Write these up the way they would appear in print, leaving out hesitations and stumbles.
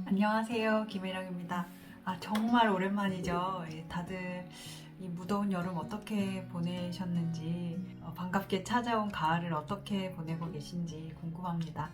안녕하세요, 김혜령입니다. 정말 오랜만이죠. 다들 이 무더운 여름 어떻게 보내셨는지, 반갑게 찾아온 가을을 어떻게 보내고 계신지 궁금합니다.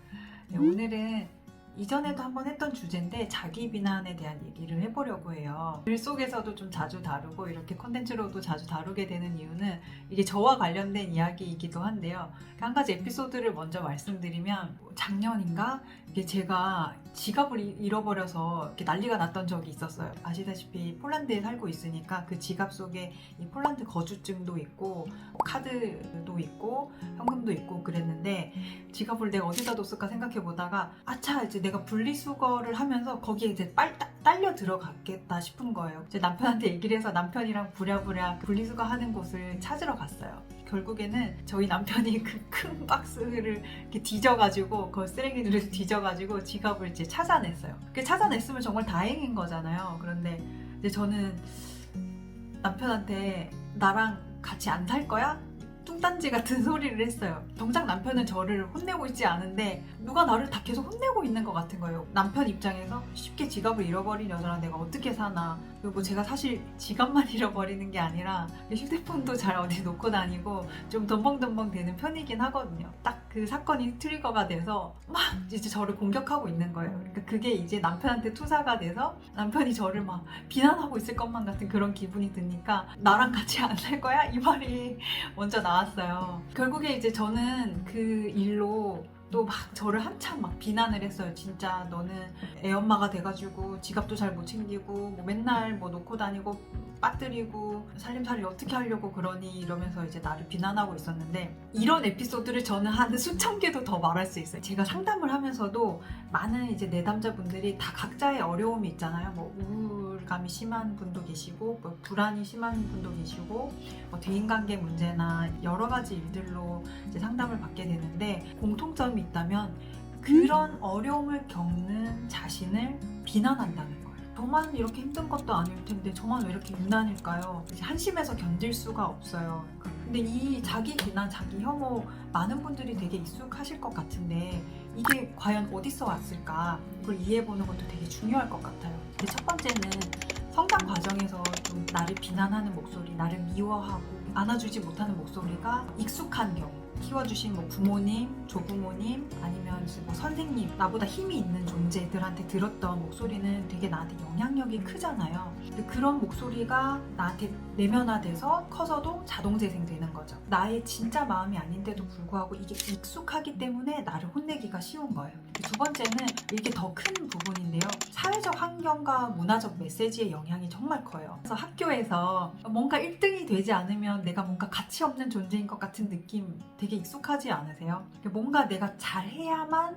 네, 오늘은 이전에도 한번 했던 주제인데 자기 비난에 대한 얘기를 해보려고 해요. 글 속에서도 좀 자주 다루고 이렇게 콘텐츠로도 자주 다루게 되는 이유는 이게 저와 관련된 이야기이기도 한데요. 한 가지 에피소드를 먼저 말씀드리면, 작년인가 이게 제가 지갑을 잃어버려서 이렇게 난리가 났던 적이 있었어요. 아시다시피 폴란드에 살고 있으니까 그 지갑 속에 이 폴란드 거주증도 있고 카드도 있고 현금도 있고 그랬는데, 지갑을 내가 어디다 뒀을까 생각해 보다가 아차, 이제 내가 분리수거를 하면서 거기에 이제 딸려 들어갔겠다 싶은 거예요. 제 남편한테 얘기를 해서 남편이랑 부랴부랴 분리수거 하는 곳을 찾으러 갔어요. 결국에는 저희 남편이 그 큰 박스를 이렇게 뒤져가지고, 그 쓰레기들을 뒤져가지고 지갑을 이제 찾아냈어요. 그 찾아냈으면 정말 다행인 거잖아요. 그런데 이제 저는 남편한테 나랑 같이 안 살 거야? 뚱딴지 같은 소리를 했어요. 정작 남편은 저를 혼내고 있지 않은데 누가 나를 다 계속 혼내고 있는 것 같은 거예요. 남편 입장에서 쉽게 지갑을 잃어버린 여자랑 내가 어떻게 사나. 그리고 제가 사실 지갑만 잃어버리는 게 아니라 휴대폰도 잘 어디 놓고 다니고 좀 덤벙덤벙 되는 편이긴 하거든요. 딱 그 사건이 트리거가 돼서 막 이제 저를 공격하고 있는 거예요. 그러니까 그게 이제 남편한테 투사가 돼서 남편이 저를 막 비난하고 있을 것만 같은 그런 기분이 드니까 나랑 같이 안 살 거야? 이 말이 먼저 나왔어요. 결국에 이제 저는 그 일로 또 막 저를 한참 막 비난을 했어요. 진짜 너는 애엄마가 돼가지고 지갑도 잘 못 챙기고 뭐 맨날 뭐 놓고 다니고 빠뜨리고 살림살이 어떻게 하려고 그러니, 이러면서 이제 나를 비난하고 있었는데, 이런 에피소드를 저는 한 수천 개도 더 말할 수 있어요. 제가 상담을 하면서도 많은 이제 내담자분들이 다 각자의 어려움이 있잖아요. 뭐 우울감이 심한 분도 계시고, 뭐 불안이 심한 분도 계시고, 뭐 대인관계 문제나 여러 가지 일들로 이제 상담을 받게 되는데, 공통점이 있다면 그런 어려움을 겪는 자신을 비난한다는 거예요. 저만 이렇게 힘든 것도 아닐 텐데 저만 왜 이렇게 유난일까요? 이제 한심해서 견딜 수가 없어요. 근데 이 자기 비난, 자기 혐오, 많은 분들이 되게 익숙하실 것 같은데 이게 과연 어디서 왔을까? 그걸 이해해보는 것도 되게 중요할 것 같아요. 근데 첫 번째는 성장 과정에서 좀 나를 비난하는 목소리, 나를 미워하고 안아주지 못하는 목소리가 익숙한 경우, 키워주신 뭐 부모님, 조부모님, 아니면 뭐 선생님, 나보다 힘이 있는 존재들한테 들었던 목소리는 되게 나한테 영향력이 크잖아요. 근데 그런 목소리가 나한테 내면화돼서 커서도 자동 재생되는 거죠. 나의 진짜 마음이 아닌데도 불구하고 이게 익숙하기 때문에 나를 혼내기가 쉬운 거예요. 두 번째는 이게 더 큰 부분인데요. 사회적 환경과 문화적 메시지의 영향이 정말 커요. 그래서 학교에서 뭔가 1등이 되지 않으면 내가 뭔가 가치 없는 존재인 것 같은 느낌 되게 익숙하지 않으세요? 뭔가 내가 잘해야만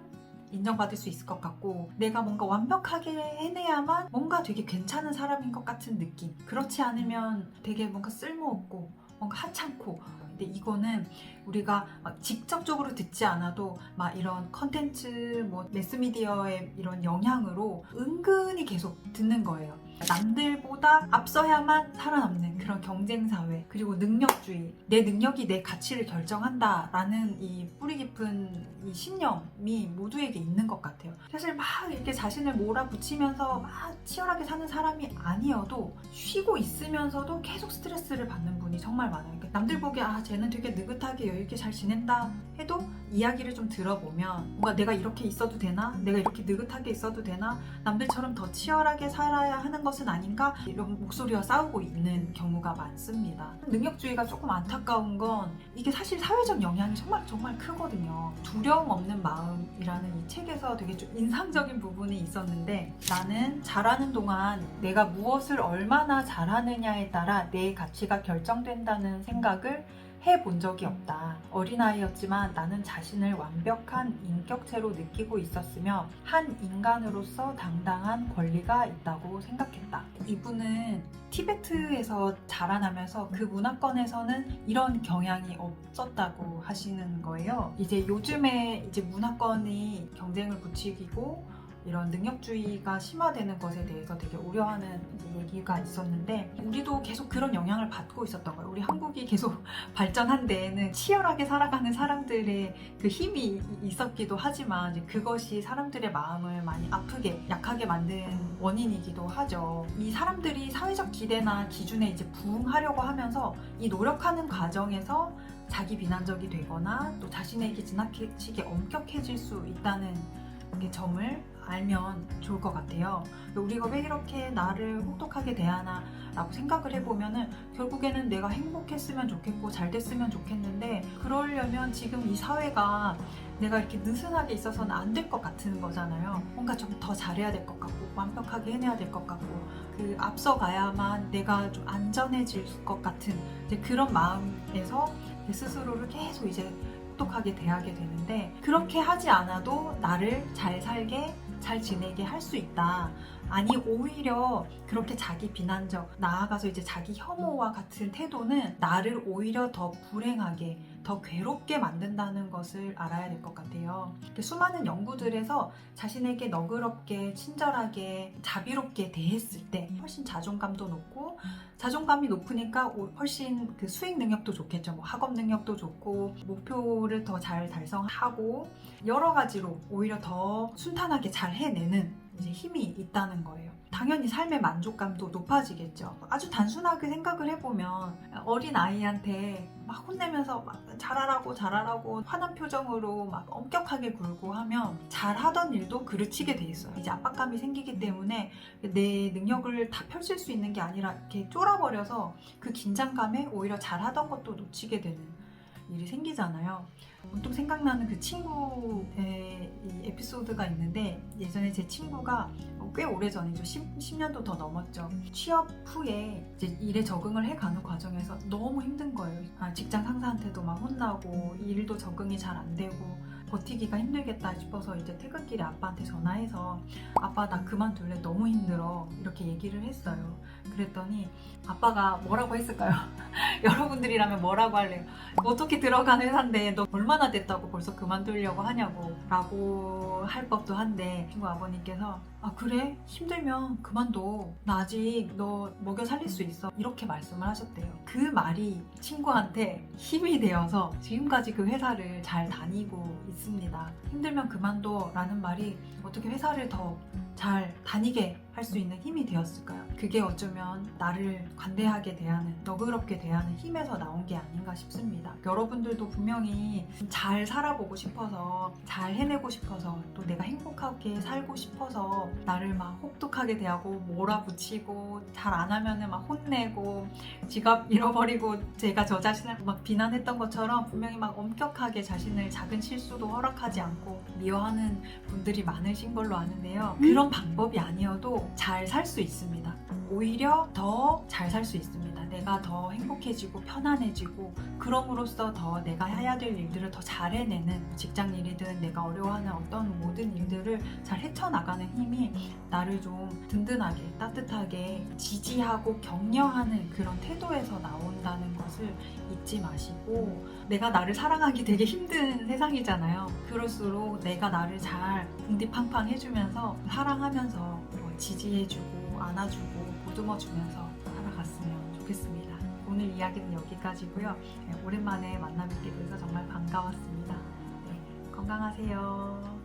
인정받을 수 있을 것 같고, 내가 뭔가 완벽하게 해내야만 뭔가 되게 괜찮은 사람인 것 같은 느낌. 그렇지 않으면 되게 뭔가 쓸모없고 뭔가 하찮고. 근데 이거는 우리가 막 직접적으로 듣지 않아도 막 이런 컨텐츠, 뭐 매스미디어의 이런 영향으로 은근히 계속 듣는 거예요. 남들보다 앞서야만 살아남는 그런 경쟁사회, 그리고 능력주의, 내 능력이 내 가치를 결정한다라는 이 뿌리 깊은 이 신념이 모두에게 있는 것 같아요. 사실 막 이렇게 자신을 몰아붙이면서 막 치열하게 사는 사람이 아니어도 쉬고 있으면서도 계속 스트레스를 받는 분이 정말 많아요. 남들 보기에 쟤는 되게 느긋하게 여유있게 잘 지낸다 해도 이야기를 좀 들어보면 뭔가 내가 이렇게 있어도 되나? 내가 이렇게 느긋하게 있어도 되나? 남들처럼 더 치열하게 살아야 하는 것은 아닌가? 이런 목소리와 싸우고 있는 경우가 많습니다. 능력주의가 조금 안타까운 건 이게 사실 사회적 영향이 정말 크거든요. 두려움 없는 마음이라는 이 책에서 되게 좀 인상적인 부분이 있었는데, 나는 잘하는 동안 내가 무엇을 얼마나 잘하느냐에 따라 내 가치가 결정된다는 생각을 해본 적이 없다. 어린아이였지만 나는 자신을 완벽한 인격체로 느끼고 있었으며 한 인간으로서 당당한 권리가 있다고 생각했다. 이분은 티베트에서 자라나면서 그 문화권에서는 이런 경향이 없었다고 하시는 거예요. 이제 요즘에 이제 문화권이 경쟁을 부추기고 이런 능력주의가 심화되는 것에 대해서 되게 우려하는 이제 얘기가 있었는데 우리도 계속 그런 영향을 받고 있었던 거예요. 우리 한국이 계속 발전한 데에는 치열하게 살아가는 사람들의 그 힘이 있었기도 하지만 이제 그것이 사람들의 마음을 많이 아프게 약하게 만든 원인이기도 하죠. 이 사람들이 사회적 기대나 기준에 이제 부응하려고 하면서 이 노력하는 과정에서 자기 비난적이 되거나 또 자신에게 지나치게 엄격해질 수 있다는 점을 알면 좋을 것 같아요. 우리가 왜 이렇게 나를 혹독하게 대하나 라고 생각을 해보면은 결국에는 내가 행복했으면 좋겠고 잘 됐으면 좋겠는데 그러려면 지금 이 사회가 내가 이렇게 느슨하게 있어서는 안 될 것 같은 거잖아요. 뭔가 좀 더 잘해야 될 것 같고 완벽하게 해내야 될 것 같고 그 앞서가야만 내가 좀 안전해질 것 같은 이제 그런 마음에서 내 스스로를 계속 이제 혹독하게 대하게 되는데 그렇게 하지 않아도 나를 잘 살게 잘 지내게 할 수 있다. 아니 오히려 그렇게 자기 비난적 나아가서 이제 자기 혐오와 같은 태도는 나를 오히려 더 불행하게 더 괴롭게 만든다는 것을 알아야 될 것 같아요. 수많은 연구들에서 자신에게 너그럽게 친절하게 자비롭게 대했을 때 훨씬 자존감도 높고 자존감이 높으니까 훨씬 그 수익 능력도 좋겠죠. 뭐 학업 능력도 좋고 목표를 더 잘 달성하고 여러 가지로 오히려 더 순탄하게 잘 해내는 이제 힘이 있다는 거예요. 당연히 삶의 만족감도 높아지겠죠. 아주 단순하게 생각을 해보면 어린 아이한테 막 혼내면서 막 잘하라고 화난 표정으로 막 엄격하게 굴고 하면 잘하던 일도 그르치게 돼 있어요. 이제 압박감이 생기기 때문에 내 능력을 다 펼칠 수 있는 게 아니라 이렇게 쫄아버려서 그 긴장감에 오히려 잘하던 것도 놓치게 되는 일이 생기잖아요. 문득 생각나는 그 친구의 이 에피소드가 있는데 예전에 제 친구가 꽤 오래전이죠. 10년도 더 넘었죠. 취업 후에 이제 일에 적응을 해가는 과정에서 너무 힘든 거예요. 직장 상사한테도 막 혼나고 일도 적응이 잘 안 되고 버티기가 힘들겠다 싶어서 이제 퇴근길에 아빠한테 전화해서 아빠 나 그만둘래 너무 힘들어 이렇게 얘기를 했어요. 그랬더니 아빠가 뭐라고 했을까요? 여러분들이라면 뭐라고 할래요? 어떻게 들어간 회사인데 너 얼마나 됐다고 벌써 그만두려고 하냐고 라고 할 법도 한데 친구 아버님께서 아 그래? 힘들면 그만둬. 나 아직 너 먹여 살릴 수 있어. 이렇게 말씀을 하셨대요. 그 말이 친구한테 힘이 되어서 지금까지 그 회사를 잘 다니고 있습니다. 힘들면 그만둬 라는 말이 어떻게 회사를 더 잘 다니게 할 수 있는 힘이 되었을까요? 그게 어쩌면 나를 관대하게 대하는 너그럽게 대하는 힘에서 나온 게 아닌가 싶습니다. 여러분들도 분명히 잘 살아보고 싶어서 잘 해내고 싶어서 또 내가 행복하게 살고 싶어서 나를 막 혹독하게 대하고 몰아붙이고 잘 안 하면은 막 혼내고 지갑 잃어버리고 제가 저 자신을 막 비난했던 것처럼 분명히 막 엄격하게 자신을 작은 실수도 허락하지 않고 미워하는 분들이 많으신 걸로 아는데요. 그런 방법이 아니어도 잘 살 수 있습니다. 오히려 더 잘 살 수 있습니다. 내가 더 행복해지고 편안해지고 그럼으로써 더 내가 해야 될 일들을 더 잘 해내는 직장 일이든 내가 어려워하는 어떤 모든 일들을 잘 헤쳐나가는 힘이 나를 좀 든든하게 따뜻하게 지지하고 격려하는 그런 태도에서 나온다는 것을 잊지 마시고 내가 나를 사랑하기 되게 힘든 세상이잖아요. 그럴수록 내가 나를 잘 궁디팡팡 해주면서 사랑하면서 지지해주고 안아주고 보듬어주면서 살아갔으면 좋겠습니다. 오늘 이야기는 여기까지고요. 오랜만에 만나 뵙게 돼서 정말 반가웠습니다. 건강하세요.